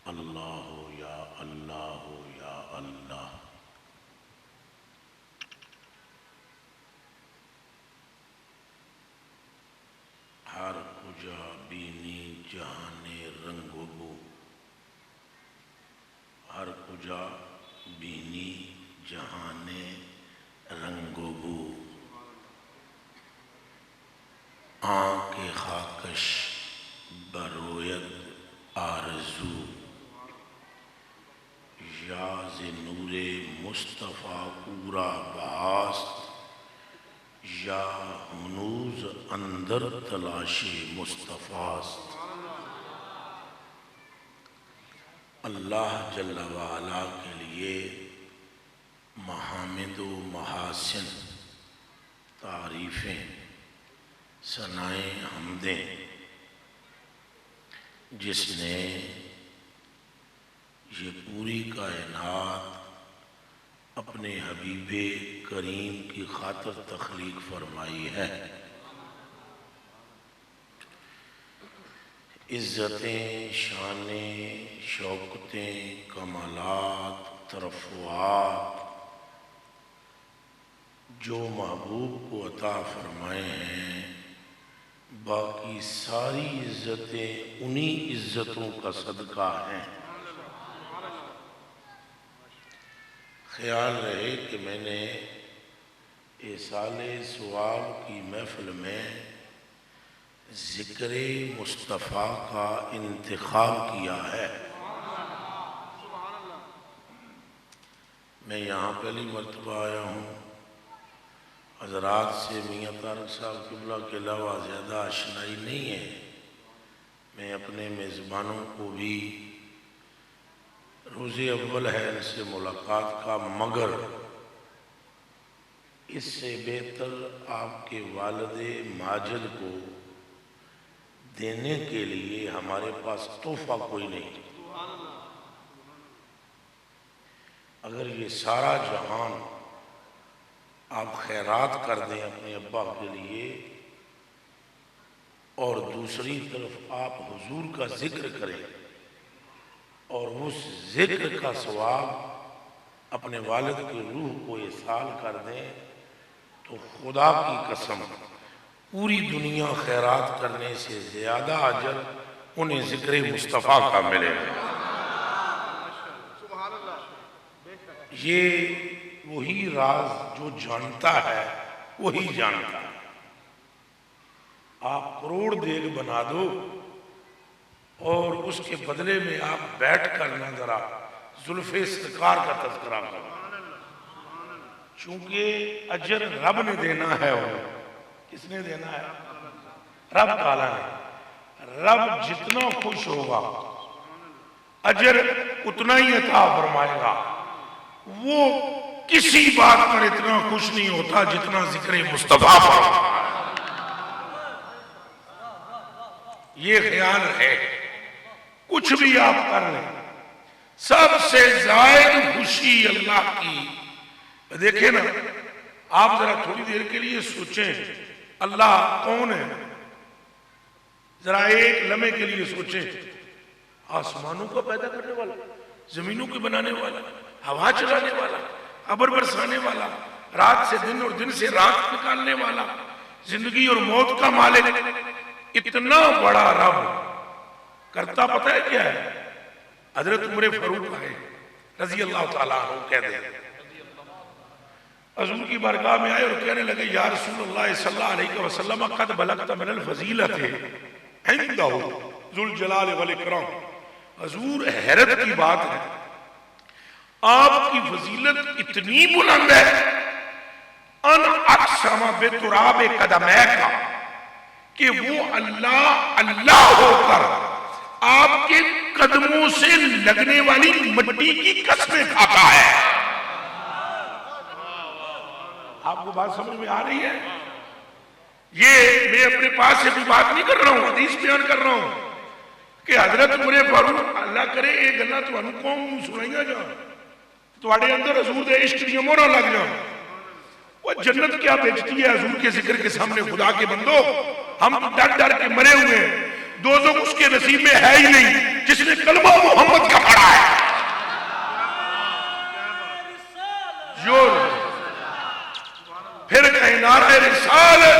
اللہ یا اللہ یا اللہ۔ ہر کجا بینی جہان رنگ و بو، ہر کجا بینی جہان رنگ و بو، آنکھ خاکش بروید آرزو، یاز نور مصطفیٰ پورا بہاست، یا ہنوز اندر تلاش مصطفیٰست۔ اللہ جل وعلا کے لیے محامد و محاسن، تعریفیں، ثنائیں، حمدیں، جس نے یہ پوری کائنات اپنے حبیب کریم کی خاطر تخلیق فرمائی ہے۔ عزتیں، شانیں، شوکتیں، کمالات، ترفعات جو محبوب کو عطا فرمائے ہیں، باقی ساری عزتیں انہی عزتوں کا صدقہ ہیں۔ خیال رہے کہ میں نے ایصال ثواب کی محفل میں ذکر مصطفیٰ کا انتخاب کیا ہے۔ میں یہاں پہلی مرتبہ آیا ہوں، حضرات سے میاں طارق صاحب قبلہ کے علاوہ زیادہ آشنائی نہیں ہے۔ میں اپنے میزبانوں کو بھی روز اول ہے ان سے ملاقات کا، مگر اس سے بہتر آپ کے والد ماجد کو دینے کے لیے ہمارے پاس تحفہ کوئی نہیں۔ اگر یہ سارا جہان آپ خیرات کر دیں اپنے ابا کے لیے، اور دوسری طرف آپ حضور کا ذکر کریں اور اس ذکر کا ثواب اپنے والد کی روح کو ایصال کر دیں، تو خدا کی قسم پوری دنیا خیرات کرنے سے زیادہ اجر انہیں ذکر مصطفیٰ کا ملے گا۔ یہ وہی راز جو جانتا ہے وہی جانتا ہے۔ آپ کروڑ دیگ بنا دو اور اس کے بدلے میں آپ بیٹھ کر نہ ذرا زلف استقار کا تذکرہ کرو، چونکہ اجر رب نے دینا ہے۔ انہیں کس نے دینا ہے؟ رب تعالیٰ نے۔ رب جتنا خوش ہوگا اجر اتنا ہی عطا فرمائے گا۔ وہ کسی بات پر اتنا خوش نہیں ہوتا جتنا ذکر مصطفیٰ پر۔ یہ خیال ہے کچھ بھی آپ کر لیں، سب سے زائد خوشی اللہ کی۔ دیکھیں نا، آپ ذرا تھوڑی دیر کے لیے سوچیں اللہ کون ہے، ذرا ایک لمحے کے لیے سوچیں۔ آسمانوں کو پیدا کرنے والا، زمینوں کو بنانے والا، ہوا چلانے والا، ابر برسانے والا، رات سے دن اور دن سے رات نکالنے والا، زندگی اور موت کا مالک، اتنا بڑا رب کرتا پتہ ہے کیا ہے؟ حضرت عمر فاروق آئے رضی اللہ تعالیٰ عنہ، کہہ دیں حضور کی بارگاہ میں آئے اور کہنے لگے یا رسول اللہ صلی اللہ علیہ وسلم قد بلغت من الفضیلت عندہ ذو الجلال والاکرام۔ حضور حیرت کی بات ہے، آپ کی فضیلت اتنی بلند ہے، ان اقسم بتراب قدمیک، کہ وہ اللہ ہو کر آپ کے قدموں سے لگنے والی مٹی کی قسمیں کھاتا ہے۔ آپ کو بات سمجھ میں آ رہی ہے؟ یہ میں اپنے پاس سے بھی بات نہیں کر رہا ہوں، حدیث بیان کر رہا ہوں کہ حضرت عمر فاروق اللہ کرے ایک گلا تمہیں قوم سنائیاں جا تواڈے اندر حضور دے عشق دی مہراں لگ جان۔ وہ جنت کیا بیچتی ہے حضور کے ذکر کے سامنے خدا کے بندو، ہم ڈر ڈر کے مرے ہوئے ہیں، دوزخ اس کے نصیب میں ہے ہی نہیں جس نے کلمہ محمد کا نعرہ رسالت،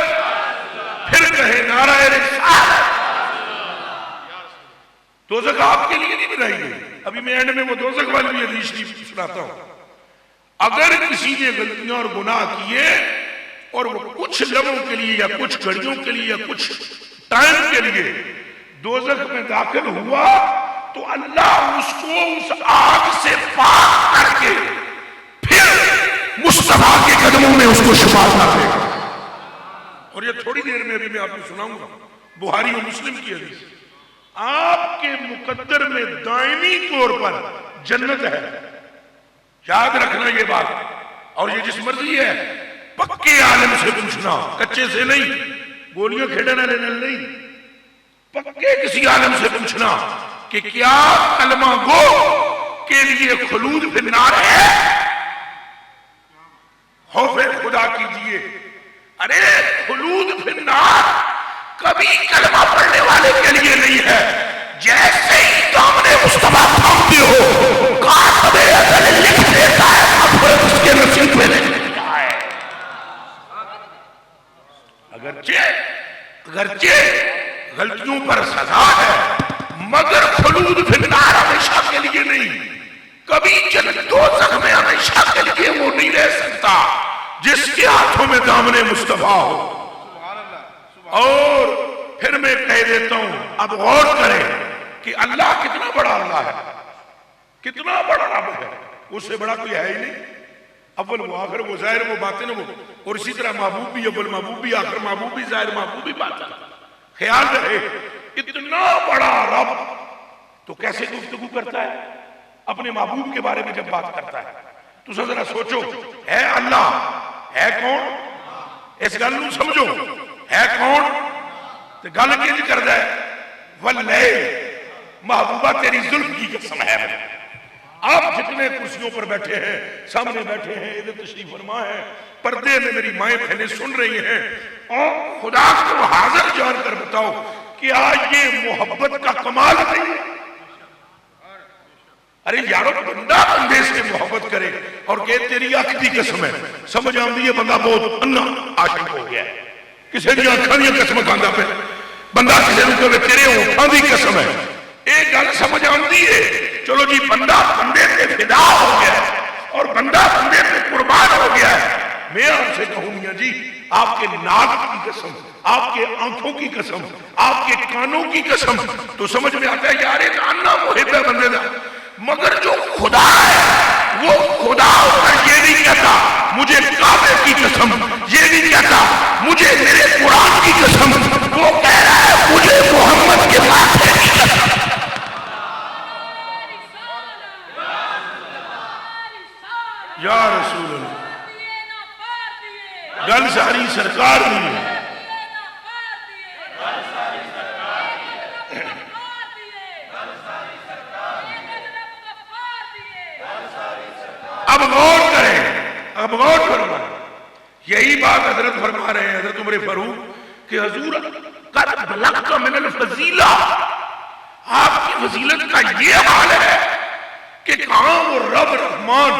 پھر کہے نعرہ رسالت۔ دوزخ آپ کے لیے نہیں بنائی گئی۔ ابھی میں اینڈ میں وہ دوزخ والی حدیث شریف سناتا ہوں۔ اگر کسی نے غلطیاں اور گناہ کیے اور وہ کچھ لمحوں کے لیے یا کچھ گھڑیوں کے لیے یا کچھ ٹائم کے لیے دوزخ میں داخل ہوا تو اللہ اس کو اس آگ سے پاک کر کے پھر مصطفیٰ کے قدموں میں اس کو شمار کر دے گا۔ اور یہ تھوڑی دیر میں ابھی میں آپ کو سناؤں گا، بخاری و مسلم کی حدیث۔ آپ کے مقدر میں دائمی طور پر جنت ہے، یاد رکھنا یہ بات۔ اور یہ جس مرضی ہے پکے عالم سے پوچھنا، کچے سے نہیں، گولیاں کھیڑنا لینا نہیں، پکے کسی عالم سے پوچھنا کہ کیا کلمہ گو کے لیے خلود فی النار ہے؟ خوف خدا کیجئے۔ ارے خلود فی النار کبھی کلمہ پڑھنے والے کے لیے نہیں ہے۔ جیسے ہی دامن مصطفیٰ تھامتے ہو کاتب ازل لکھ دیتا ہے مغفرت اس کے نصیب میں نہیں ہے۔ اگرچہ غلطیوں پر سزا ہے مگر خلود فی النار ہمیشہ کے لیے نہیں۔ کبھی جنت دوزخ میں ہمیشہ کے لیے وہ نہیں رہ سکتا جس کے ہاتھوں میں دامن مصطفیٰ ہو۔ اور پھر میں کہہ دیتا ہوں، اب غور کریں کہ اللہ کتنا بڑا اللہ ہے، کتنا بڑا رب ہے، اس سے بڑا کوئی ہے ہی نہیں۔ اول وہ آخر وہ ظاہر وہ باطن وہ، اور اسی طرح محبوب بھی اول، محبوب بھی آخر، محبوب بھی ظاہر، محبوب بھی باطن۔ خیال رہے اتنا بڑا رب تو کیسے گفتگو کرتا ہے اپنے محبوب کے بارے میں جب بات کرتا ہے؟ تو ذرا سوچو، ہے اللہ، ہے کون؟ اس گل نو سمجھو، ہے کون؟ تو گل کیوں کر دے واللیل، محبوبہ تیری زلف کی قسم ہے۔ آپ جتنے کرسیوں پر بیٹھے ہیں، سامنے بیٹھے ہیں، ادھر تشریف فرما ہے، پردے میں میری مائیں بہنیں سن رہی ہیں، اور خدا کو حاضر جان کر بتاؤ کیا یہ محبت کا کمال نہیں ہے؟ ارے یارو بندہ بندے سے محبت کرے اور کہ تیری آنکھ دی قسم ہے، سمجھ آمدی ہے بندہ بہت انا عاشق ہو گیا ہے۔ کسی دی آنکھاں دی قسم کھاندا پہ بندہ کسی نوں کہے تیرے ہونٹاں دی قسم ہے، ایک گل سمجھ آمدی ہے۔ چلو جی بندہ بندے پہ فدا ہو گیا اور بندہ بندے پہ قربان ہو گیا ہے۔ میں آپ سے کہوں میاں جی، آپ کے ناک کی قسم، آپ کے آنکھوں کی قسم، آپ کے کانوں کی قسم، تو سمجھ میں آتا ہے یار ایک انا محب ہے بندے دا، مگر جو خدا ہے وہ خدا ہوتا یہ نہیں کہتا مجھے کعبے کی قسم، یہ نہیں کہتا مجھے میرے قرآن کی قسم، وہ کہہ رہا ہے مجھے محمد کے ماتھے کی قسم۔ یا رسول اللہ، گل ساری سرکار نہیں ہے۔ اب غور کریں، اب غور فرمائیں، یہی بات حضرت فرما رہے ہیں، حضرت عمر فاروق کہ حضور قد بلغت من الفضیلہ، آپ کی فضیلت کا یہ حال ہے کہ کہاں وہ رب رحمان،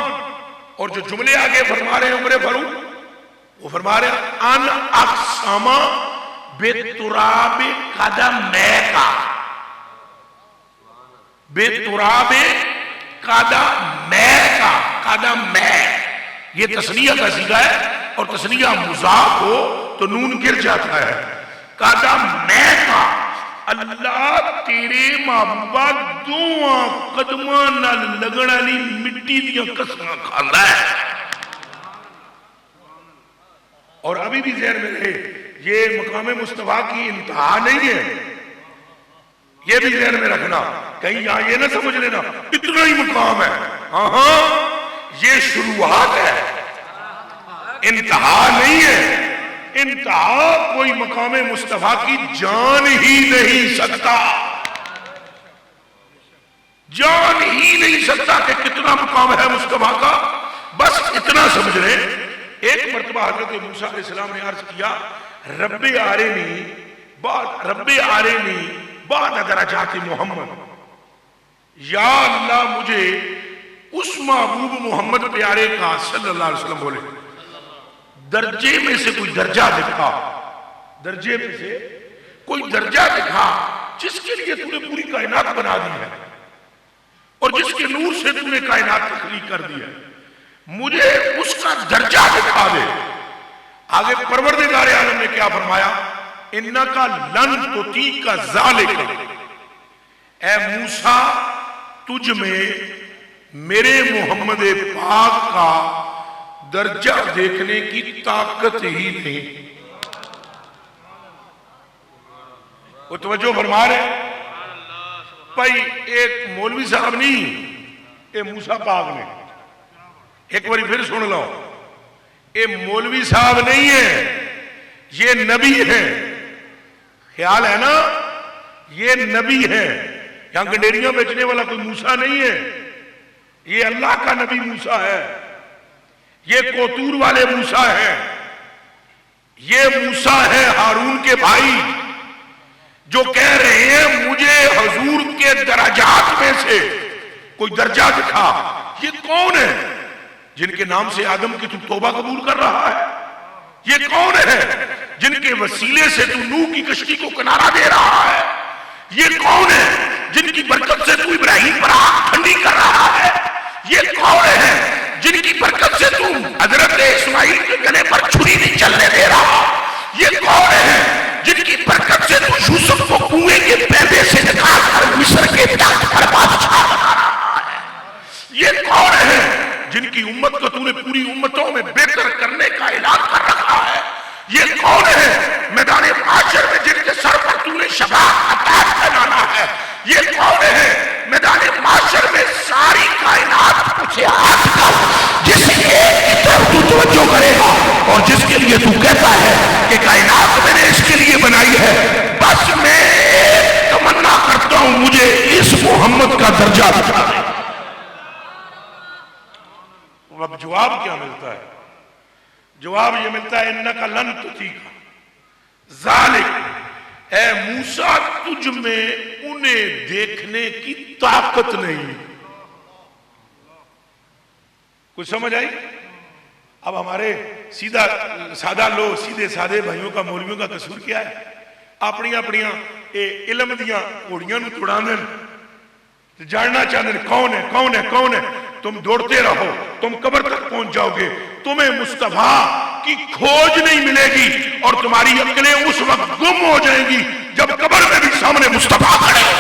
اور جو جملے آگے فرما رہے ہیں عمر فاروق، وہ فرما رہے ہیں ان اقسام بتراب قدمیکا، بتراب قدمیکا، قدم میں یہ تسنیہ کا صیغہ ہے، اور تسنیہ مضاف ہو تو نون گر جاتا ہے۔ قدم میں کا اللہ تیرے محبوبہ دوہاں قدماں نال لگن والی مٹی دیاں قسماں کھاندا ہے۔ اور ابھی بھی ذہن میں رہے یہ مقام مصطفیٰ کی انتہا نہیں ہے، یہ بھی ذہن میں رکھنا، کہیں یہاں یہ نہ سمجھ لینا اتنا ہی مقام ہے، ہاں یہ شروعات ہے، انتہا نہیں ہے۔ انتہا کوئی مقام مصطفیٰ کی جان ہی نہیں سکتا، جان ہی نہیں سکتا کہ کتنا مقام ہے مصطفیٰ کا۔ بس اتنا سمجھ رہے، ایک مرتبہ حضرت موسیٰ علیہ السلام نے عرض کیا رب آرینی بعد درجات محمد، یا اللہ مجھے اس محبوب محمد پیارے کا صلی اللہ علیہ وسلم بولے درجے میں سے کوئی درجہ دکھا، درجے میں سے کوئی درجہ دکھا جس کے لیے تو نے پوری کائنات بنا دی ہے اور جس کے نور سے تو نے کائنات تخلیق کر دی ہے، مجھے اس کا درجہ دکھا دے۔ آگے پروردگار عالم نے کیا فرمایا؟ انکا لن تطیق ذالک، اے موسیٰ تجھ میں میرے محمد پاک کا درجہ دیکھنے کی طاقت ہی نہیں۔ وہ توجہ فرما رہے بھائی، ایک مولوی صاحب نہیں، اے موسیٰ پاک نے، ایک باری پھر سن لو، اے مولوی صاحب نہیں ہے، یہ نبی ہے، خیال ہے نا، یہ نبی ہے، یہاں گنڈیریاں بیچنے والا کوئی موسیٰ نہیں ہے، یہ اللہ کا نبی موسیٰ ہے، یہ کوتور والے موسیٰ ہے، یہ موسیٰ ہے ہارون کے بھائی، جو کہہ رہے ہیں مجھے حضور کے درجات میں سے کوئی درجہ دکھا۔ یہ کون ہے جن کے نام سے آدم کی تو توبہ قبول کر رہا ہے؟ یہ کون ہے جن کے وسیلے سے تو نوح کی کشتی کو کنارہ دے رہا ہے؟ یہ کون ہے جن کی برکت سے تو ابراہیم پر آگ ٹھنڈی کر رہا ہے؟ یہ کون ہے جن کی برکت سے تو حضرت اسماعیل کے گلے پر چھری نہیں چلنے دے رہا؟ یہ کون ہے جن کی برکت سے تو یوسف کو کنویں کے پیندے سے نکال کر مصر کے تخت پر بادشاہ بنا رہا ہے؟ یہ کون ہے جن کی امت کو تو نے پوری امتوں میں بہتر کرنے کا اعلان کر رکھا ہے؟ یہ کون ہے میدان معاشر میں جن کے سر پر تو نے شباب کا تاج پہنانا ہے؟ یہ کون ہے میدان معاشر میں ساری کائنات پوچھے ہاتھ کر جس ایک کی طرف تو توجہ کرے گا اور جس کے لیے تو کہتا ہے کہ کائنات میں نے اس کے لیے بنائی ہے، بس میں ایک تمنا کرتا ہوں مجھے اس محمد کا درجہ دکھا دے۔ اب جواب کیا ملتا ہے؟ جواب یہ ملتا ہے انکا لن تطیق ذالک، اے موسیٰ تجھ میں انہیں دیکھنے کی طاقت نہیں۔ کچھ سمجھ آئی؟ اب ہمارے سادہ لوگ سیدھے سادے بھائیوں کا مولویوں کا قصور کیا ہے؟ اپنیاں علم دیاں کوڑیاں نو توڑا دیں، جاننا چاہتے ہیں کون ہے کون ہے کون ہے، تم دوڑتے رہو، تم قبر تک پہنچ جاؤ گے، تمہیں مصطفیٰ کی کھوج نہیں ملے گی اور تمہاری عقلیں اس وقت گم ہو جائیں گی جب قبر میں بھی سامنے مصطفیٰ کھڑے ہو۔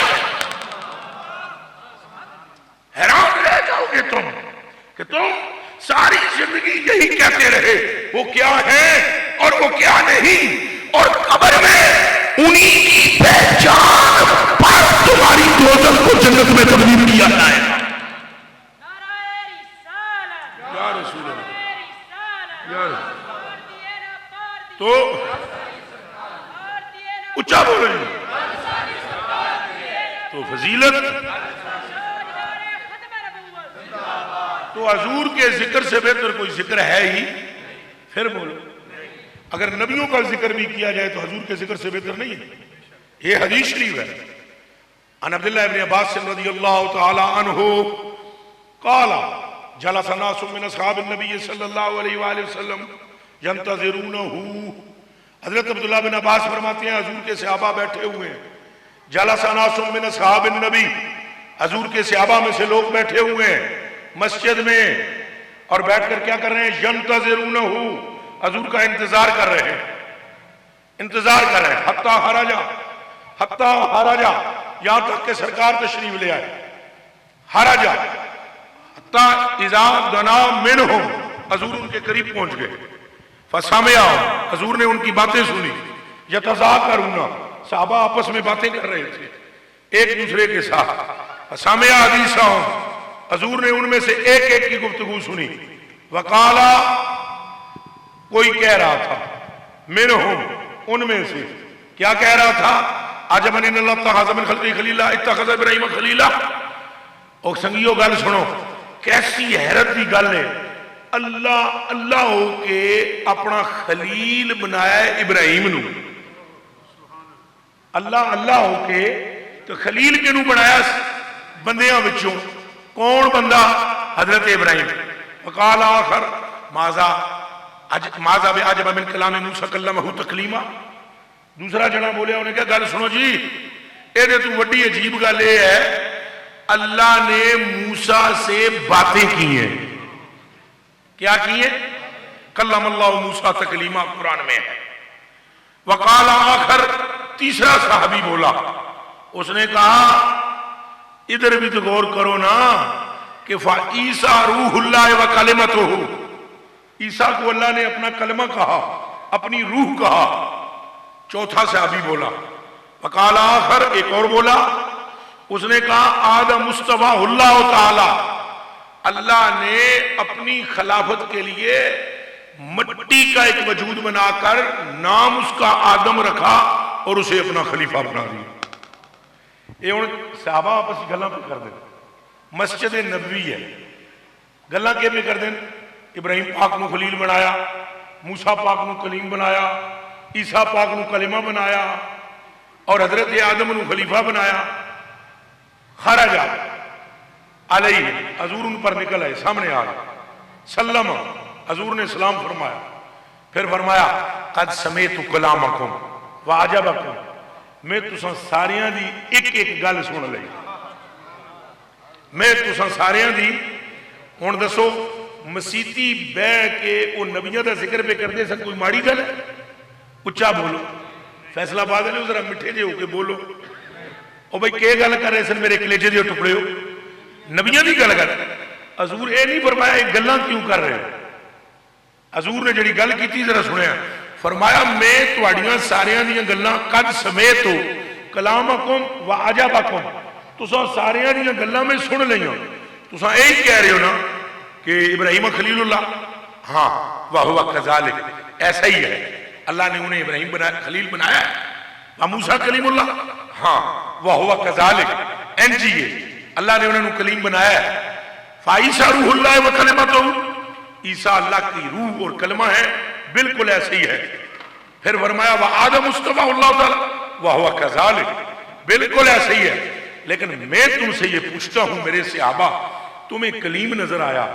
حیران رہ جاؤ گے تم کہ تم ساری زندگی یہی کہتے رہے وہ کیا ہے اور وہ کیا نہیں، اور قبر میں انہی کی پہچان پر تمہاری دوزخ کو جنت میں تبدیل کیا جائے گا۔ یا رسول اللہ، یا رسول تو اچھا بولیں تو فضیلت تو حضور کے ذکر سے بہتر کوئی ذکر ہے ہی؟ پھر بولو، اگر نبیوں کا ذکر بھی کیا جائے تو حضور کے ذکر سے بہتر نہیں ہے۔ یہ حدیث شریف ہے، عن عبداللہ ابن عباس رضی اللہ تعالی عنہ قال جلس ناس من اصحاب النبی صلی اللہ علیہ وآلہ وسلم ینتظرونہ۔ حضرت عبداللہ بن عباس فرماتے ہیں حضور کے صحابہ بیٹھے ہوئے ہیں، جلس ناس من اصحاب النبی، حضور کے صحابہ میں سے لوگ بیٹھے ہوئے ہیں مسجد میں، اور بیٹھ کر کیا کر رہے ہیں؟ ینتظرونہ، حضور کا انتظار کر رہے ہیں، انتظار کر رہے ہیں، حتی حرجا، یہاں تک کہ سرکار تشریف لے آئے، حرجا حتی اذا دنا منہم، حضور ان کے قریب پہنچ گئے، فسمع، حضور نے ان کی باتیں سنی، یتذاکرون، صحابہ آپس میں باتیں کر رہے تھے ایک دوسرے کے ساتھ، فسمع حدیثہم، حضور نے ان میں سے ایک ایک کی گفتگو سنی، وقالا، کوئی کہہ رہا تھا، منہم، ان میں سے کیا کہہ رہا تھا؟ عجباً ان اللہ اتخذ من خلقہ خلیلا اتخذ ابراہیم خلیلا۔ اور سنگیو گل سنو، کیسی حیرت کی گل ہے، اللہ ہو کے اپنا خلیل بنایا ہے ابراہیم نو، اللہ ہو کے تو خلیل کے نو بنایا بندیاں وچوں، کون بندہ؟ حضرت ابراہیم۔ وقال آخر ماذا، ماذا بعجب من کلام موسیٰ کلمہ تکلیما. دوسرا جنا بولیا انہیں کہا گل سنو جی یہ تو وڈی عجیب گل یہ ہے اللہ نے موسیٰ سے باتیں کی ہیں. کیا کی ہیں؟ کلم اللہ موسیٰ تکلیما قرآن میں ہے. وقال آخر تیسرا صحابی بولا اس نے کہا ادھر بھی تو غور کرو نا کہ فَعِيسَى روح اللہ وَكَلِمَتُهُ عیسیٰ کو اللہ نے اپنا کلمہ کہا اپنی روح کہا. چوتھا صحابی بولا. وقال آخر ایک اور بولا اس نے کہا آدم مصطفیٰ اللہ تعالی اللہ نے اپنی خلافت کے لیے مٹی کا ایک وجود بنا کر نام اس کا آدم رکھا اور اسے اپنا خلیفہ بنا دیا. یہ ہوں صحابہ آپس گلاں پہ کر دیں. مسجد نبوی ہے گلاں کے پہ کر دیں. ابراہیم پاک نو خلیل بنایا, موسیٰ پاک نو کلیم بنایا, عیسیٰ پاک نو کلمہ بنایا اور حضرت آدم نو خلیفہ بنایا. خرج علیہ حضور ان پر نکل آئے سامنے آ گئے. سلم حضور نے سلام فرمایا. پھر فرمایا قد سمیت کلامکم وعجبکم میں تساں ساریاں دی ایک ایک گل سن لئی. میں تساں ساریاں دی ہن دسو مسیتی بہ کے وہ نبیوں دا ذکر پہ کرتے سن کوئی ماڑی گل ہے؟ اچھا بولو. فیصلہ آباد والے ذرا میٹھے جے ہو کے بولو. او بھائی کیا گل کر رہے سن میرے کلیجے دے ٹکڑے ہو نبیوں دی گل کر. حضور اے نہیں فرمایا یہ گلاں کیوں کر رہے ہو. حضور نے جڑی گل کی ذرا سنیا فرمایا میں تواڈیاں ساریاں دیاں گلاں قد سمیت کلامکم وعجبکم تساں ساریاں دیاں گلاں میں سن لئیاں. تساں یہی کہہ رہے ہو نا کہ ابراہیم خلیل اللہ ہاں وَهُوَ كَذَلِكَ ایسا ہی ہے اللہ نے انہیں ابراہیم خلیل بنایا ہے. موسیٰ کلیم اللہ ہاں وَهُوَ كَذَلِكَ NGA اللہ نے انہیں کلیم بنایا ہے. فَعِيسَى روح اللہ وَكَلِمَتُهُ عیسیٰ اللہ کی روح اور کلمہ ہے بالکل ایسے ہی ہے. پھر فرمایا وَآدَمُ مصطفیٰ اللہ تعالی وَهُوَ كَذَلِكَ بالکل ایسے ہی ہے. لیکن میں تم سے یہ پوچھتا ہوں میرے صحابہ تمہیں کلیم نظر آیا,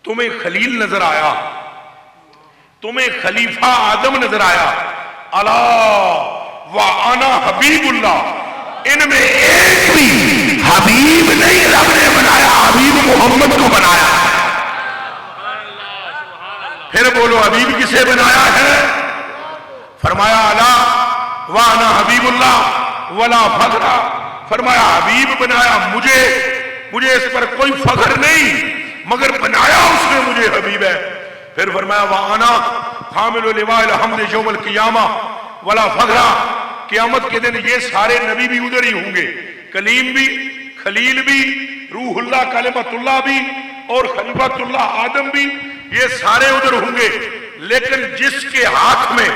تمہیں خلیل نظر آیا, تمہیں خلیفہ آدم نظر آیا؟ الا وَأَنَا حبیب اللہ ان میں ایک بھی حبیب نہیں رب نے بنایا, حبیب محمد کو بنایا. پھر بولو حبیب کسے بنایا ہے؟ فرمایا الا وَأَنَا حبیب اللہ ولا فخر فرمایا حبیب بنایا مجھے اس پر کوئی فخر نہیں مگر بنایا اس نے مجھے حبیب ہے. پھر فرمایا وَأَنَا حامل لواء الحمد یوم القیامہ ولا فخر قیامت کے دن یہ سارے نبی بھی ادھر ہی ہوں گے, کلیم بھی خلیل بھی روح اللہ کلمت اللہ بھی اور خلیفۃ اللہ آدم بھی یہ سارے ادھر ہوں گے. لیکن جس کے ہاتھ میں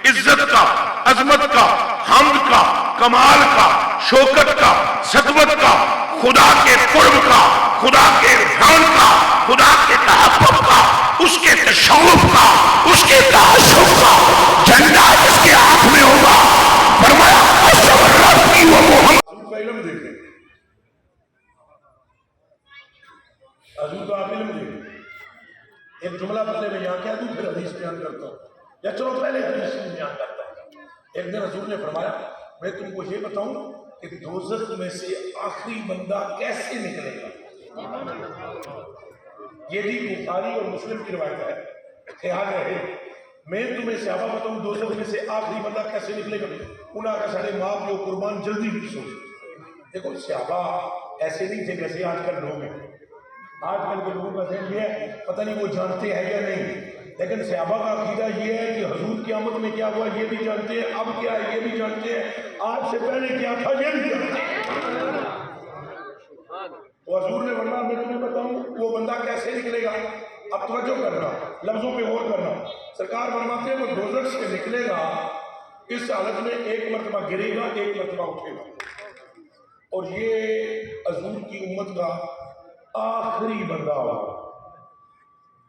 عزت کا عظمت کا حمد کا کمال کا شوکت کا سطوت کا خدا کے قرب کا خدا کے رحم کا خدا کے تحفظ کا اس کے تشوف کا اس کے تعصب کا جھنڈا جس کے ہاتھ میں ہوگا فرمایا اشرف ربی و محمد کا علم دیکھیں. حضور کا آپ علم دیکھیں. ایک جملہ پہلے میں یہاں کہہ دوں پھر حدیث بیان کرتا ہوں یا چلو پہلے حدیث بیان کرتا ہوں. ایک دن حضور نے فرمایا میں تم کو یہ بتاؤں کہ دوزخ میں سے آخری بندہ کیسے نکلے گا. یہ بھی بخاری اور مسلم کی روایت ہے. خیال رہے میں تمہیں صحابہ بتاؤں دوزخ میں سے آخری بندہ کیسے نکلے گا. انہوں نے سارے ماں پیو قربان جلدی بھی سو. دیکھو صحابہ ایسے نہیں تھے جیسے آج کل لوگ ہیں. آج کل کے لوگوں کا ذہن یہ ہے پتہ نہیں وہ جانتے ہیں یا نہیں, لیکن صحابہ کا عقیدہ یہ ہے کہ حضور قیامت میں کیا ہوا یہ بھی جانتے ہیں, اب کیا ہے یہ بھی جانتے ہیں, آج سے پہلے کیا تھا یہ بھی جانتے ہیں. تو حضور نے فرمایا میں تمہیں بتاؤں وہ بندہ کیسے نکلے گا. اب توجہ کرنا لفظوں پہ غور کرنا. سرکار فرماتے ہیں وہ دوزخ سے نکلے گا اس حالت میں ایک مرتبہ گرے گا ایک مرتبہ اٹھے گا. اور یہ حضور کی امت کا آخری بندہ ہوگا.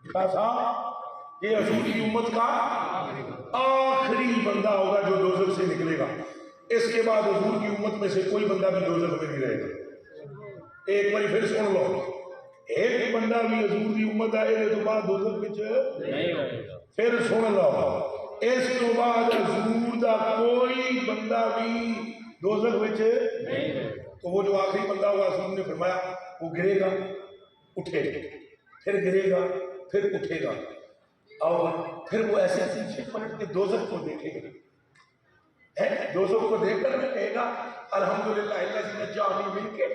کیسا؟ یہ حضور کی امت کا آخری بندہ ہوگا جو دوزخ سے نکلے گا. اس کے بعد حضور کی امت میں سے کوئی بندہ بھی دوزخ میں نہیں رہے گا. ایک بار پھر سن لو, ایک بندہ بھی حضور دی امت آئے تو بعد دوزخ وچ نہیں ہوئے گا. پھر سن لو اس تو بعد حضور دا کوئی بندہ بھی دوزخ وچ نہیں ہوئے گا. تو وہ جو آخری بندہ ہوا حضور نے فرمایا وہ گرے گا اٹھے گا، پھر گرے گا پھر اٹھے گا، اور پھر وہ ایسے پیچھے پلٹ کے دوزخ کو دیکھے گا. دوزخ کو دیکھ کر میں کہے گا الحمدللہ اللہ جی نجانی من کے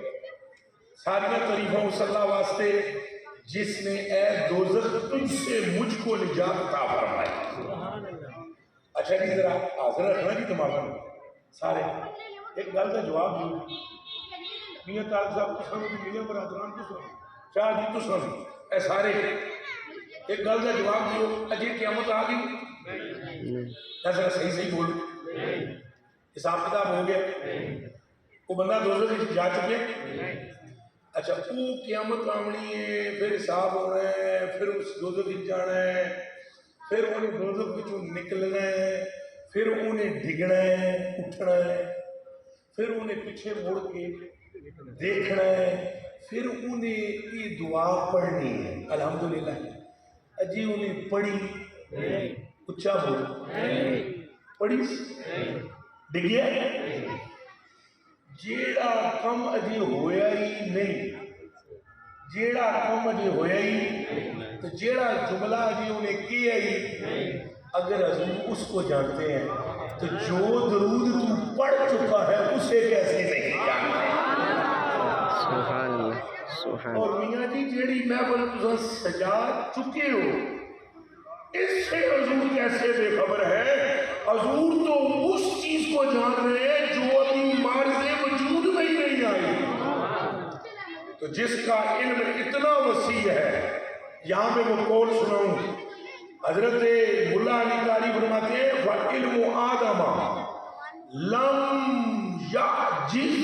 ساریاں تعریفیں اس اللہ واسطے جس نے اے دوزخ تجھ سے مجھ کو نجات عطا فرمائی. اچھا جی ذرا حاضر رکھنا جی دماغ میں سارے ایک گل کا جواب دو. میاں طارق صاحب کو سنو تو میاں برادران کو سنو شاہ جی تو سنو اے سارے ایک گل کا جواب دیو. اجے قیامت آ گئی ذرا صحیح صحیح بول حساب کتاب ہو گیا وہ بندہ دوزخ میں جا چکے. اچھا وہ قیامت آنی ہے پھر حساب ہونا ہے پھر اس دوزخ میں جانا ہے پھر انہیں دوزخ وچوں نکلنا ہے پھر انہیں ڈگنا ہے اٹھنا ہے پھر انہیں پیچھے مڑ کے دیکھنا ہے پھر انہیں یہ دعا پڑھنی ہے الحمدللہ. اجی انہیں پڑھی اچھا بول پڑھی ڈگیا جیڑا کم اجی ہویا ہی نہیں جیڑا کم اجی ہویا ہی تو جیڑا جملہ اجی انہیں کیا ہی اگر حضور اس کو جانتے ہیں تو جو درود تو پڑھ چکا ہے اسے کیسے نہیں جانتے. سبحان اللہ سبحان. اور میاں جی جیڑی محفل تساں سجا چکے ہو اس سے حضور کیسے بے خبر ہے. حضور تو اس چیز کو جان رہے ہیں جو اپنی مارز وجود میں ہی نہیں آئی. تو جس کا علم اتنا وسیع ہے یہاں پہ وہ قول سناؤں حضرت ملا علی قاری فرماتے ہیں وَعِلْمُ آدَمَ لَمْ يَعْجِزْ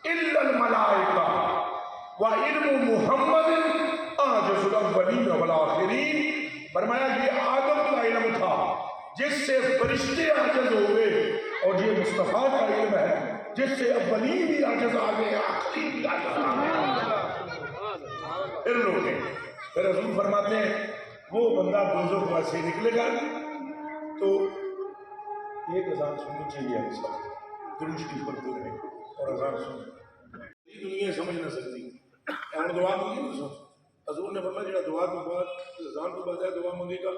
إِلَّا الْمَلَائِكَةُ وَعِلْمُ مُحَمَّدٍ أَعْجَزُ الْأَوَّلِينَ وَالْآخِرِينَ. فرمایا یہ آدم کا علم تھا جس سے فرشتے عاجز ہوئے اور یہ مصطفیٰ کا علم ہے جس سے اولین بھی عاجز آ گئے آخری بھی عاجز آ گئے. پھر لوگ پھر حضور فرماتے ہیں وہ بندہ دوزخ میں سے نکلے گا تو ایک اذان سننی چاہیے ہم سب درود شریف پڑھتے رہیں اور اذان سنیں. دنیا سمجھ نہ سکتی ہم دعا مانگے نا سن حضور نے فرمایا جڑا دعا کے بعد اذان کے بعد دعا مانگے گا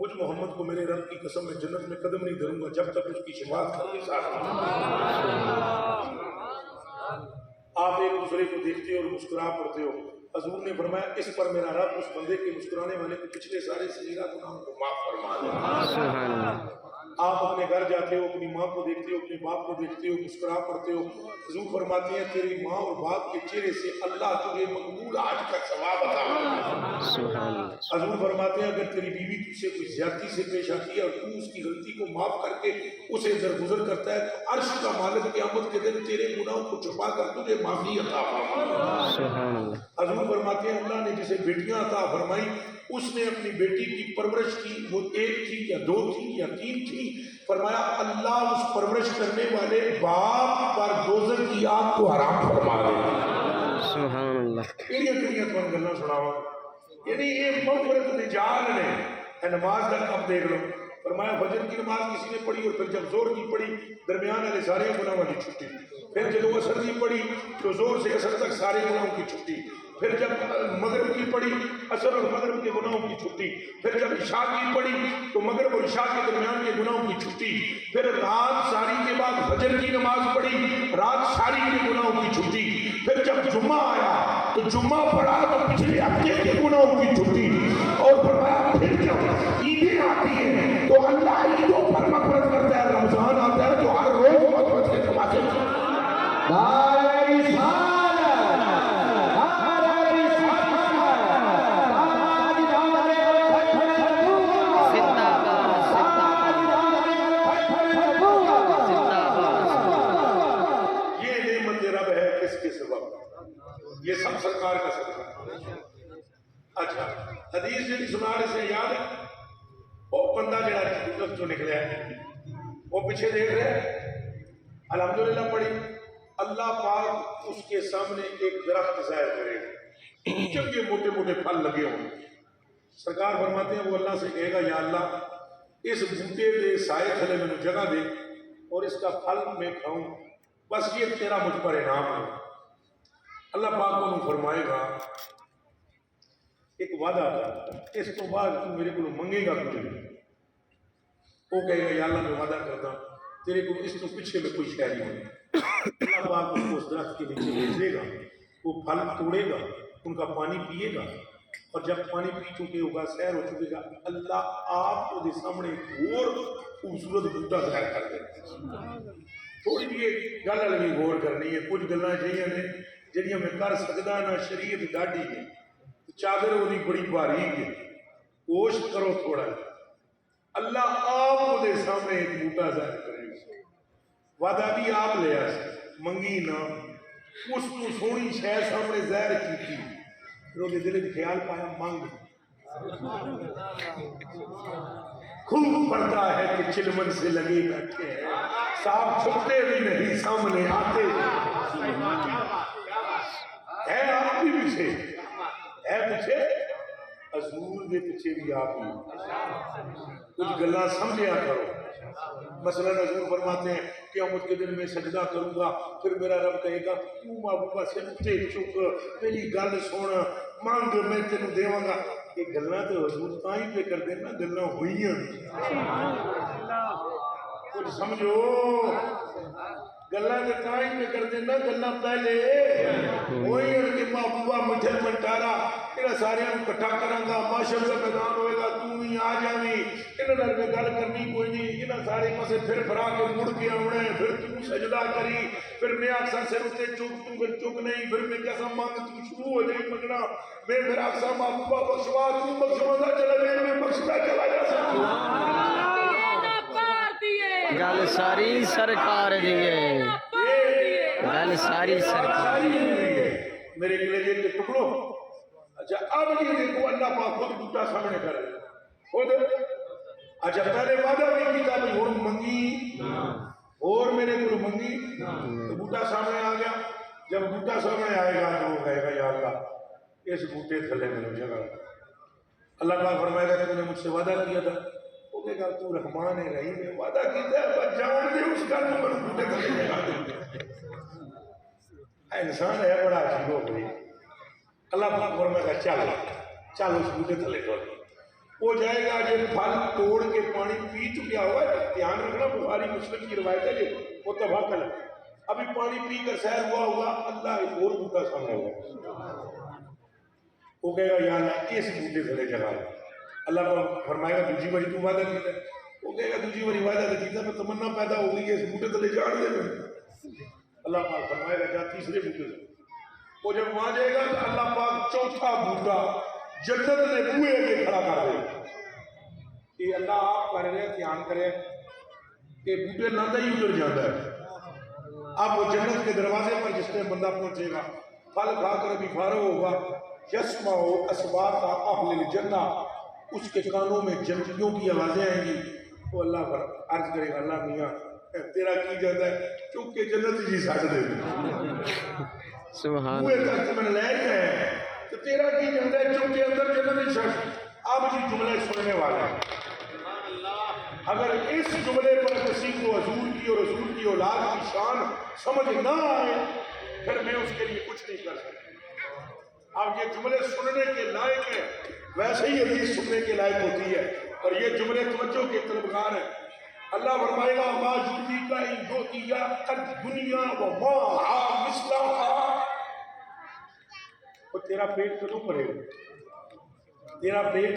مجھ محمد کو میرے رب کی قسم میں جنت میں قدم نہیں دھروں گا جب تک اس کی شفاعت کر کے ساتھ. آپ ایک دوسرے کو دیکھتے ہو اور مسکرا پڑتے ہو. حضور نے فرمایا اس پر میرا رب اس بندے کے مسکرانے والے کے پچھلے سارے صغیرہ گناہوں کو معاف فرما دے. آپ اپنے گھر جاتے ہو اپنی ماں کو دیکھتے ہو اپنے باپ کو دیکھتے ہو مسکرا پڑتے ہو. حضور فرماتے ہیں تیری ماں اور باپ کے چہرے سے اللہ تجھے مقبول آج کا ثواب عطا فرمائے. حضور فرماتے ہیں اگر تیری بیوی تجھ سے کوئی زیادتی سے پیش آتی ہے اور تو اس کی غلطی کو معاف کر کے اسے درگزر کرتا ہے تو عرش کا مالک قیامت کے دن تیرے گناہوں کو چھپا کر تجھے معافی عطا فرمائے. حضور فرماتے ہیں اللہ نے جسے بیٹیاں عطا فرمائی اس نے اپنی بیٹی کی پرورش کی وہ ایک تھی یا دو تھی یا تین تھی. فرمایا اللہ اس پرورش کرنے والے باپ پر دوزخ کی آگ کو حرام فرما دے. سبحان اللہ. کیڑیاں تمہیں گلاں سناواں یعنی یہ مغفرت نجات نے نماز تک اب دیکھ لو. فرمایا فجر کی نماز کسی نے پڑھی اور پھر جب زور کی پڑھی درمیان والے سارے گناہوں کی چھٹی. پھر جب عصر کی پڑھی تو زور سے عصر تک سارے گناہوں کی چھٹی. پھر جب مغرب کی پڑھی عصر اور مغرب کے گناہوں کی چھٹی. پھر جب عشاء کی پڑھی تو مغرب اور عشاء کے درمیان کے گناہوں کی چھٹی. پھر رات ساری کے بعد فجر کی نماز پڑھی رات ساری کے گناہوں کی چھٹی. پھر جب جمعہ آیا تو جمعہ پڑھا تو پچھلے ہفتے کے گناہوں کی چھٹی. اور فرمایا پھر جب عیدیں آتی ہیں تو اللہ عیدوں پر مغفرت کرتا ہے. رمضان آتا ہے تو ہر روز مغفرت کے دروازے یہ سب سرکار کا صدقہ. اچھا حدیث جی سنا رہے سے یاد ہے وہ بندہ جڑا جو نکلے ہے وہ پیچھے دیکھ رہے ہیں الحمدللہ پڑھی اللہ پاک اس کے سامنے ایک درخت ظاہر کرے گا. چنگے موٹے موٹے پھل لگے ہوں. سرکار فرماتے ہیں وہ اللہ سے کہے گا یا اللہ اس بوٹے دے سائے تھلے میں جگہ دے اور اس کا پھل میں کھاؤں، بس یہ تیرا مجھ پر انعام ہے. اللہ پاک کو فرمائے گا ایک وعدہ کر، اس تو بعد تو میرے کو منگے گا کچھ نہیں. وہ کہے گا یا اللہ میں وعدہ کرتا تیرے کو اس تو پیچھے میں کوئی شہری نہیں. اللہ پاک اس کو اس درخت کے نیچے بھیجے گا، وہ پھل توڑے گا، ان کا پانی پیے گا، اور جب پانی پی چکے ہوگا سیر ہو چکے گا اللہ آپ کو دے سامنے اور خوبصورت بوٹا ظاہر کر دے. تھوڑی جی گل لگی غور کرنی ہے. کچھ گلاں جہاں نے جہاں میں کر سکتا نہ شریعت ڈاڈی ہے، چادر وہی بڑی باریک ہے، کوشش کرو تھوڑا. اللہ آپ کو دے سامنے ایک بوٹا ظاہر کرے گا. وعدہ بھی آپ لیا منگی نہ، اس کو سونی شہ سامنے ظاہر کی تھی، پھر وہ دل میں خیال پایا مانگ. خوب پڑتا ہے کہ چلمن سے لگے بیٹھے ہیں، صاحب چھپتے بھی نہیں سامنے آتے. ہے آپ بھی پیچھے، ہے پیچھے حضور دے پیچھے بھی آپ ہی. کچھ گلاں سمجھیا کرو. مثلا حضور فرماتے ہیں قیامت کے دن میں سجدہ کروں گا، پھر میرا رب کہے گا کیوں محبوبہ سے اٹھے چک میری گل سن مانگ میں تینوں دیواں گا. یہ گلاں تو حضور تاں ہی پہ کر دینا گلاں ہوئیاں. کچھ سمجھو گلاں تے تاں ہی پہ کر دینا گلاں پہلے وہی ان کے محبوبہ مٹھے منٹارا انہاں سارے اکٹھا کراں گا، معاشر کا میدان ہوئے گا، تو ہی آ جاویں انہاں نال میں گل کرنی کوئی نہیں. انہاں سارے پاسے پھر بھرا کے مڑ کے آونا ہے، پھر تو سجدہ کری، پھر میں اکثر سر اتے چک تو پھر چک نہیں، پھر میں کیسا مانگ تو شروع ہو جائے منگنا. میں پھر اکثر محبوبہ بخشوا تو بخشواتا چلا جائے، میں بخشتا چلا جا سکتا. گل ساری سرکار دی ہے، گل ساری سرکار. میرے کلیجے کے ٹکڑوں. اچھا اب یہ دیکھو اللہ پاک خود بوٹا سامنے کر رہے خود. اچھا پہلے وعدہ بھی کیتا بھی ہوں منگی اور میرے کو منگی تو بوٹا سامنے آ گیا. جب بوٹا سامنے آئے گا تو وہ کہے گا یا اللہ اس بوٹے تھلے میں جگہ. اللہ پاک فرمائے گا تو نے مجھ سے وعدہ کیا تھا. وہ کہے گا تو رحمان رحیم ہے، وعدہ کیتا ہے پر جان دے اس کا تو بوٹے تھلے جگہ دے. انسان ہے بڑا عجیب ہو گئی. اللہ پاک فرمائے گا چل اس بوٹے تھلے ٹول. وہ جائے گا جب پھل توڑ کے پانی پی چکیا ہوا ہے. دھیان رکھنا بخاری مسلم کی روایت ہے یہ متفق ہے. ابھی پانی پی کر سیر ہوا ہوگا اللہ ایک اور بوٹا سامنے ہوگا. وہ کہے گا یا اللہ اس بوٹے تھلے جگہ. اللہ پاک فرمائے گا دوسری باری تو وعدہ کیتا ہے. وہ کہے گا دوسری باری وعدہ کیتا ہے تمنا پیدا ہو گئی ہے اس بوٹے تھلے جان دے میں. اللہ پاک فرمائے گا جا تیسرے بوٹے سے. وہ جب وہاں جائے گا تو اللہ پاک چوتھا بوٹا جنت نے بوئے کے کھڑا کر دے. کہ اللہ آپ کر رہے دھیان کرے کہ بوٹے لاندہ ہی ادھر جاتا ہے. اب وہ جنت کے دروازے پر جس میں بندہ پہنچے گا پھل کھا کر ابھی فارغ ہوگا. یسمع اصوات اہل الجنہ، اس کے کانوں میں جنتیوں کی آوازیں آئیں گی. وہ اللہ پر عرض کرے گا اللہ میاں تیرا کی جاتا ہے چونکہ جنت جی ساٹھ دے سبحان وہ تک میں لے گئے تو تیرا کی جاتا ہے چونکہ اندر جنت جی ساٹھ. آپ جی جملے سننے والے ہیں. اگر اس جملے پر کسی کو حضور کی اور حضور کی اولاد کی شان سمجھ نہ آئے پھر میں اس کے لیے کچھ نہیں کر سکتا. آپ یہ جملے سننے کے لائق ہیں، ویسے ہی حدیث سننے کے لائق ہوتی ہے. اور یہ جملے توجہ کے طلبگار ہیں. اللہ فرمائے گا ما یوتی کا ان دوتیا الدنیا و ما مثلها. اور تیرا پیٹ کدوں بھرے گا؟ تیرا پیٹ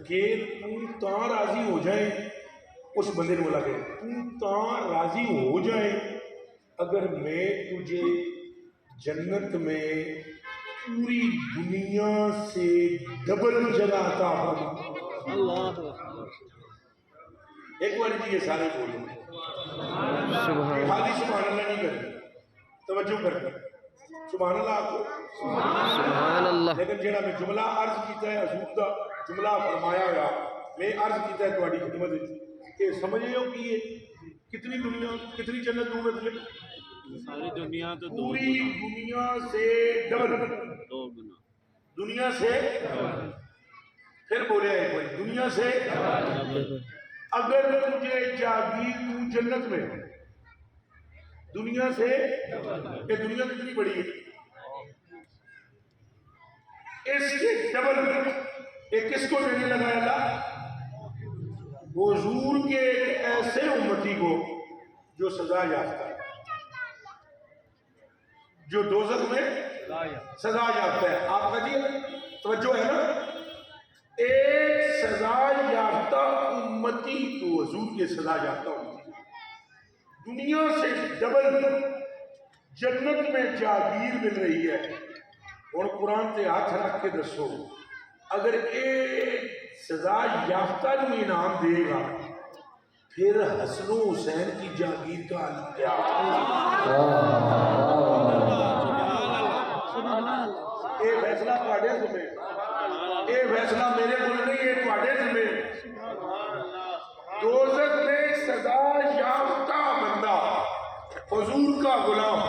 کہ تو راضی ہو جائے. اس بندے نے بولا کہ تو راضی ہو جائے اگر میں تجھے جنت میں پوری دنیا سے ڈبل جگہ عطا فرماؤں. ایک بار جی یہ سارے بولیں سبحان خالی سبحان اللہ نہیں کرتے، توجہ کرتے سبحان اللہ آپ کو. سبحان اللہ. لیکن جہاں میں جملہ عرض کیتا ہے حضور دا جملہ فرمایا ہوا میں عرض کیتا ہے تہاڈی خدمت کہ سمجھے ہو کہ یہ کتنی دنیا کتنی جنت دور ہے؟ ساری دنیا تو پوری دنیا سے ڈبل دنیا سے پھر بولے ایک بار دنیا سے اگر تجھے جاگیر تو جنت میں دنیا سے کہ دنیا کتنی بڑی ہے اس کے ڈبل ایک کس کو دینے لگا اللہ حضور کے ایک ایسے امتی کو جو سزا یافتہ ہے جو دوزخ میں سزا یافتہ ہے آپ کا جی توجہ ہے نا ایک سزا یافتہ امتی کو حضور کے سزا یافتہ امتی دنیا سے ڈبل جنت میں جاگیر مل رہی ہے اور قرآن سے ہاتھ رکھ کے دسو اگر ایک سزا یافتہ جو انعام دے گا پھر حسن و حسین کی جاگیر کا عالم کیا اے فیصلہ تواڈے ذمہ اے فیصلہ میرے کو نہیں ہے تواڈے ذمہ دوزخ میں سزا یافتہ بندہ حضور کا غلام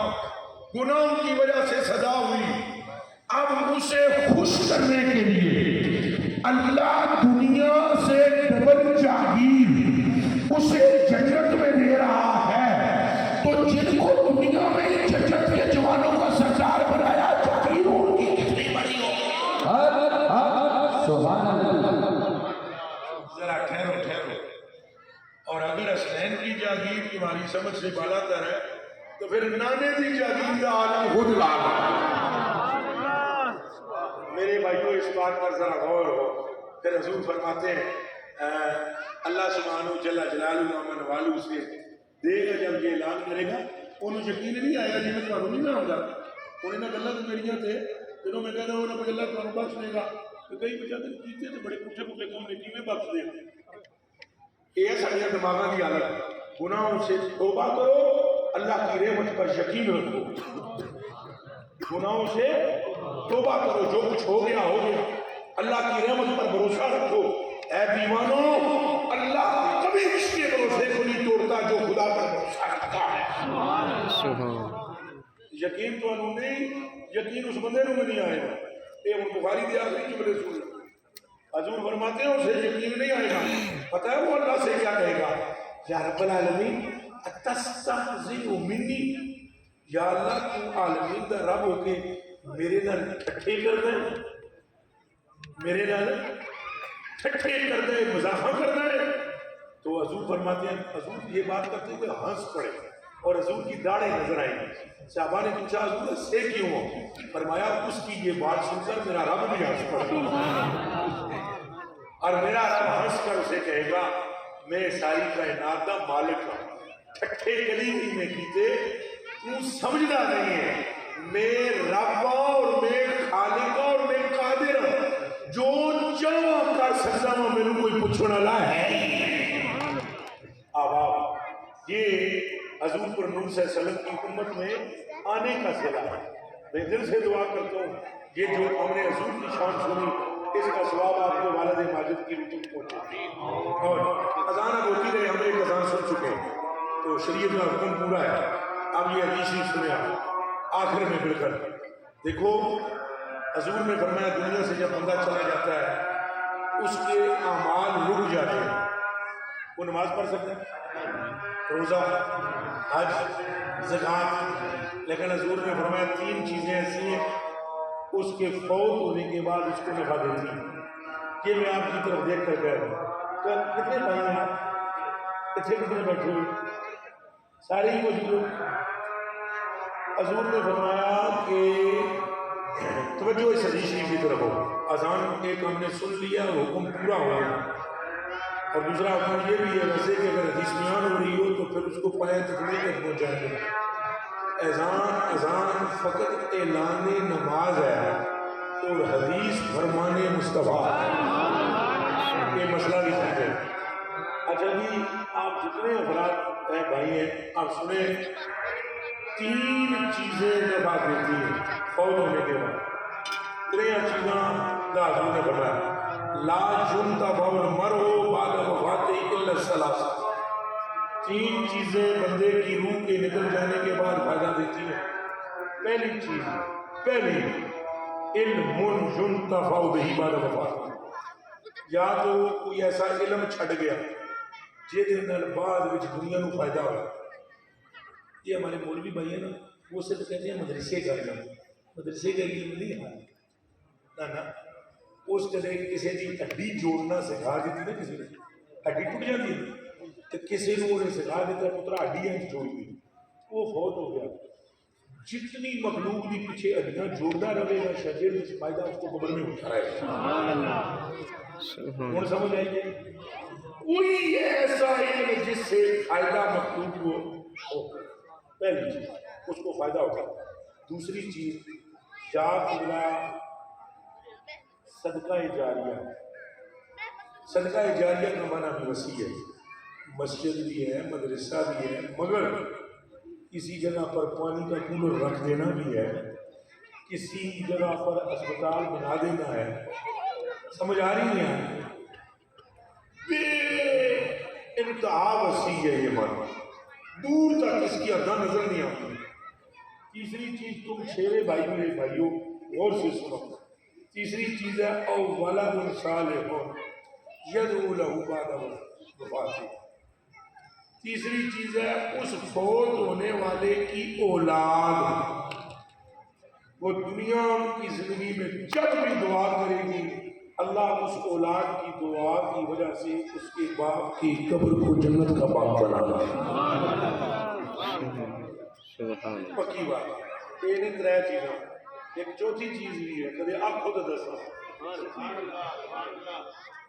گناہوں کی وجہ سے سزا ہوئی اب اسے خوش کرنے کے لیے اللہ دنیا سے ڈبل جاگیر اسے جنت میں دے رہا ہے تو جن کو دنیا میں جنت کے جوانوں کا سردار بنایا جاگیر ان کی کتنی بڑی ہوگی سبحان اللہ ذرا ٹھہرو اور اگر حسنین کی جاگیر تمہاری سمجھ سے بالا تر ہے تو پھر نانے کی جاگیر کا عالم خود لانا میرے بھائیوں اس بات پر ذرا غور ہو پھر حضور فرماتے ہیں اللہ سبحانہ جل جلالہ امن والو سے دے گا جب یہ اعلان کرے گا انہوں یقین نہیں آیا جی میں تمہیں نہیں نہ ہوگا انہیں نہ گلہ تو میریاں تھے جنہوں میں کہتا ہوں نہ اللہ تمہیں بخش دے گا تو کئی بچہ دن کیتے تھے بڑے پوچھے پوچھے کم نے کیویں بخش دے یہ ساری دماغوں کی حالت گناہوں سے توبہ کرو اللہ کی رحمت پر یقین رکھو گناہوں سے توبہ کرو جو کچھ ہو گیا اللہ کی رحمت پر بھروسہ رکھو اے بیمانوں اللہ کبھی اس کے بھروسے کو نہیں توڑتا جو خدا پر بھروسہ رکھتا ہے یقین تو انہوں نے یقین اس بندے میں نہیں آئے گا یہ ان بخاری دیا نہیں جملے سن حضور فرماتے ہیں اسے یقین نہیں آئے گا پتہ ہے وہ اللہ سے کیا کہے گا یا رب العالمین اتستہزئ منی یا اللہ تو عالمین دا رب ہو کے میرے نال ٹھٹھے کر دے میرے نال ٹھٹھے کر دے مزاح کر دے تو حضور فرماتے ہیں حضور یہ بات کرتے ہوئے ہنس پڑے اور حضور کی داڑھیں نظر آئی صحابہ نے پوچھا حضور سے کیوں ہو فرمایا اس کی یہ بات سن کر میرا رب بھی ہنس پڑا اور میرا رب ہنس کر اسے کہے گا میں ساری کائنات کا مالک ہوں ٹھٹھے کلی نہیں میں کیتے تو سمجھنا نہیں ہے میں رب اور میں خالق اور میں قادر جو چاہوں کر سکتا ہوں میرے کوئی پوچھنا لا ہے اب یہ حضور پر نور صلی اللہ علیہ وسلم کی امت میں آنے کا صلہ ہے میں دل سے دعا کرتا ہوں یہ جو ہم نے حضور کی شان سنی اس کا ثواب آپ کے والد ماجد کی روح تک پہنچے اور اذان اب ہوتی رہے ہم ایک اذان سن چکے تو شریعت کا حکم پورا ہے اب یہ حدیث ہی سنے آخر میں مل کر دیکھو حضور نے فرمایا دنیا سے جب بندہ چلا جاتا ہے اس کے اعمال رک جاتے ہیں وہ نماز پڑھ سکتا ہے روزہ حج زکوٰۃ لیکن حضور نے فرمایا تین چیزیں ایسی ہیں اس کے فوت ہونے کے بعد اس کو نفع دیتی ہیں یہ میں آپ کی طرف دیکھ کر کہہ رہا ہوں کتنے بھائی ہیں کتنے بیٹھے ہوئے سارے ہی موجود حضور نے فرمایا کہ توجہ اس حدیث شریف کی طرف ہو اذان ایک ہم نے سن لیا حکم پورا ہو گیا اور دوسرا حکم یہ بھی ہے ویسے کہ اگر حدیث بیان ہو رہی ہو تو پھر اس کو پایا تکمیل تک پہنچائیں گے اذان فقط اعلان نماز ہے اور حدیث فرمان مصطفیٰ یہ مسئلہ بھی سمجھے اچھا جی آپ جتنے افراد ہیں بھائی ہیں آپ سنیں تین چیزیں نبھا دیتی ہیں فوت ہونے کے بعد تریا چیزاں دا حضور نے فرمایا لا ينتفع المرء بعد وفاته الا الثلاث تین چیزیں بندے کی روح کے نکل جانے کے بعد فائدہ دیتی ہیں پہلی چیز پہلی علم ينتفع به بعد وفات، یا تو کوئی ایسا علم چھڑ گیا جہدے نال بعد وچ دنیا نو فائدہ ہوا۔ یہ ہمارے مولوی بھائی ہیں نا، وہ صرف کہتے ہیں مدرسے کا علم، مدرسے کا علم نہیں ہے نا، اس کدے کسی دی ہڈی جوڑنا سکھا دیتی نا، کسی نے ہڈی ٹوٹ جاتی ہے تو کسی نے انہیں سکھا دیتا پترا ہڈیاں جوڑ دی، وہ فوت ہو گیا۔ جتنی مخلوق دی پیچھے ہڈیاں جوڑتا رہے گا شاگرد اس فائدہ اس کو قبر میں اٹھائے گا۔ ہوں سمجھ آئیے، کوئی ایسا علم جس سے فائدہ مخلوق کو ہو، پہلی چیز اس کو فائدہ ہوگا۔ دوسری چیز جا قبلہ صدقہ جاریہ، صدقہ جاریہ کا معنی بھی وسیع ہے، مسجد بھی ہے، مدرسہ بھی ہے، مگر کسی جگہ پر پانی کا کولر رکھ دینا بھی ہے، کسی جگہ پر اسپتال بنا دینا ہے، سمجھ آ رہی ہے؟ بے انتہا وسیع ہے یہ معنی، دور تک اس کی حداں نظر نہیں آتی۔ تیسری چیز تم شیرے بھائی میرے بھائیوں غور سے سنو، تیسری چیز ہے او ولد صالح یدعو لہ بعد وفاتہ، تیسری چیز ہے اس فوت ہونے والے کی اولاد، وہ دنیا کی زندگی میں جب بھی دعا کرے گی اللہ اس اولاد کی دعا کی وجہ سے اس کے باپ کی قبر کو جنت کا باپ بنا دے۔ پکی بات یہ نہیں، ترے چیزاں، ایک چوتھی چیز بھی ہے، کدے آپ خود دسا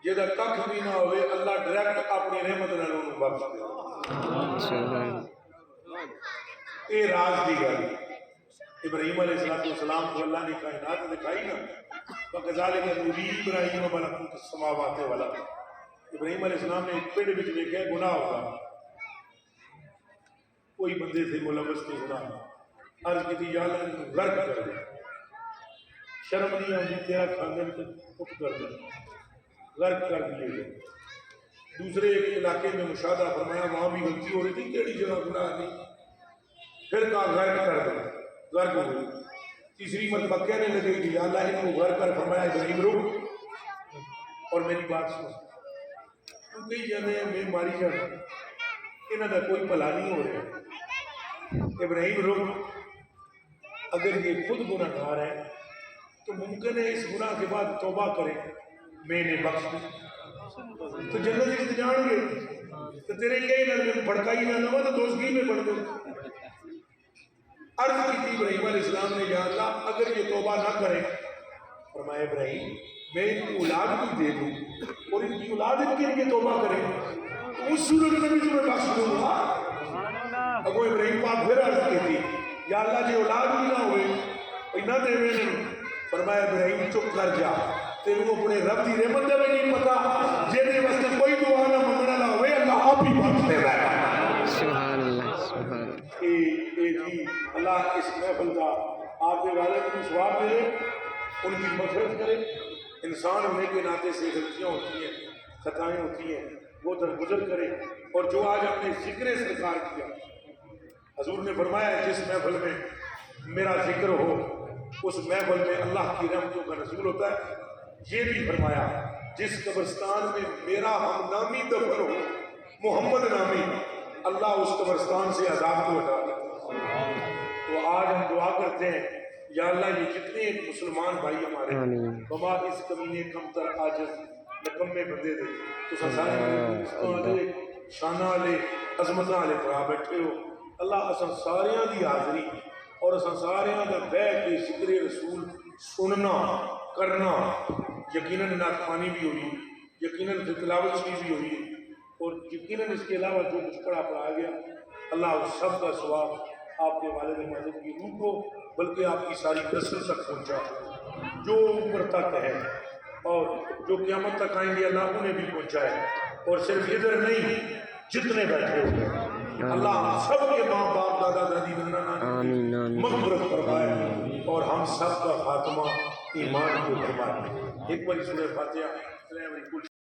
جہاں ککھ بھی نہ ہوئے اللہ ڈائریکٹ اپنی رحمت نال انہوں بخش دے۔ یہ راز دی گل ابراہیم علیہ السلام کو اللہ نے کائنات دکھائی نا، وَكَذَلِكَ نُرِي إِبْرَاهِيمَ مَلَكُوتَ السَّمَاوَاتِ وَالْأَرْضِ، ابراہیم علیہ السلام نے ایک پیڑ وچ دیکھا گناہ ہوگا، کوئی بندے تھے ملوث تھے گناہ، عرض کی تھی یا اللہ ان کو غرق کر دے، شرم نہیں آتی تیرا خاندان کو اٹھ کر دے، غرق کر دیے گئے۔ دوسرے ایک علاقے میں مشاہدہ فرمایا وہاں بھی غلطی ہو رہی تھی، کیڑی جگہ گناہ نہیں، پھر کہا غرق کر دے، غرق ہو گئی۔ تیسری مرتبہ کہنے لگے کہ یا اللہ ان کو غرق کر، فرمایا ابراہیم رک اور میری بات سن، تم کہیں جانے ہیں میں ماری جانا، انہوں نے کوئی بھلا نہیں ہو رہا، ابراہیم رک، اگر یہ خود گناہ گار ہے تو ممکن ہے اس گناہ کے بعد توبہ کریں، میں نے بخش دی تو جنت کی جان گے، تو تیرے یہ نہ بھڑکائی نہ ہوا تو دوزخی میں بڑھ دو۔ عرض کی تھی ابراہیم علیہ السلام نے یا اللہ اگر یہ توبہ نہ کریں، فرمایا ابراہیم میں ان کی اولاد بھی دے دوں اور ان کی اولاد ان کے لیے توبہ کریں تو اس صورت میں بھی تمہیں بخش دوں گا۔ اگو ابراہیم پاک پھر عرض کی تھی یا اللہ جی اولاد بھی نہ ہوئے نہ دے میں، فرمایا ابراہیم چپ کر جا، تیرے کو اپنے رب کی رحمت دے نہیں پتا، جیدے واسطے کوئی دعا نہ منگنا نہ ہوئے اللہ آپ ہی بخش دے رہا ہے۔ سبحان اللہ، سبحان اللہ۔ اے جی اللہ اس محفل کا آپ کے والد کو ثواب دے، ان کی مغفرت کرے۔ انسان ہونے کے ناطے سے غلطیاں ہوتی ہیں، خطائیں ہوتی ہیں، وہ درگزر کرے۔ اور جو آج ہم نے ذکر سرکار کیا، حضور نے فرمایا جس محفل میں میرا ذکر ہو اس محفل میں اللہ کی رحمتوں کا نزول ہوتا ہے۔ یہ بھی فرمایا جس قبرستان میں میرا ہم نامی دفن ہو، محمد نامی، اللہ اس قبرستان سے عذاب کو ہٹا دیتا ہے۔ تو آج ہم دعا کرتے ہیں یا اللہ یہ جتنے مسلمان بھائی ہمارے بابا اس کمینے کم تر عاجز نکمے بندے دے تو سارے شانہ والے عظمت والے بڑا بیٹھے ہو، اللہ اساں ساریاں دی حاضری اور اساں ساریاں دا بیٹھ کے ذکر رسول سننا کرنا، یقیناً نعت بھی ہوئی، یقیناً تلاوت شریف بھی ہوئی، اور یقیناً اس کے علاوہ جو کچھ پڑھایا گیا اللہ اس سب کا ثواب آپ کے والد ماجد کی روح کو بلکہ آپ کی ساری نسل تک پہنچا، جو اوپر تک ہے اور جو قیامت تک آئیں گے اللہ انہیں بھی پہنچائے، اور صرف ادھر نہیں جتنے بیٹھے ہوئے اللہ سب کے ماں باپ دادا دادی نانا نانی مغفرت فرمائے اور ہم سب کا خاتمہ ایمان کو فرمائے۔ ایک بار سورہ فاتحہ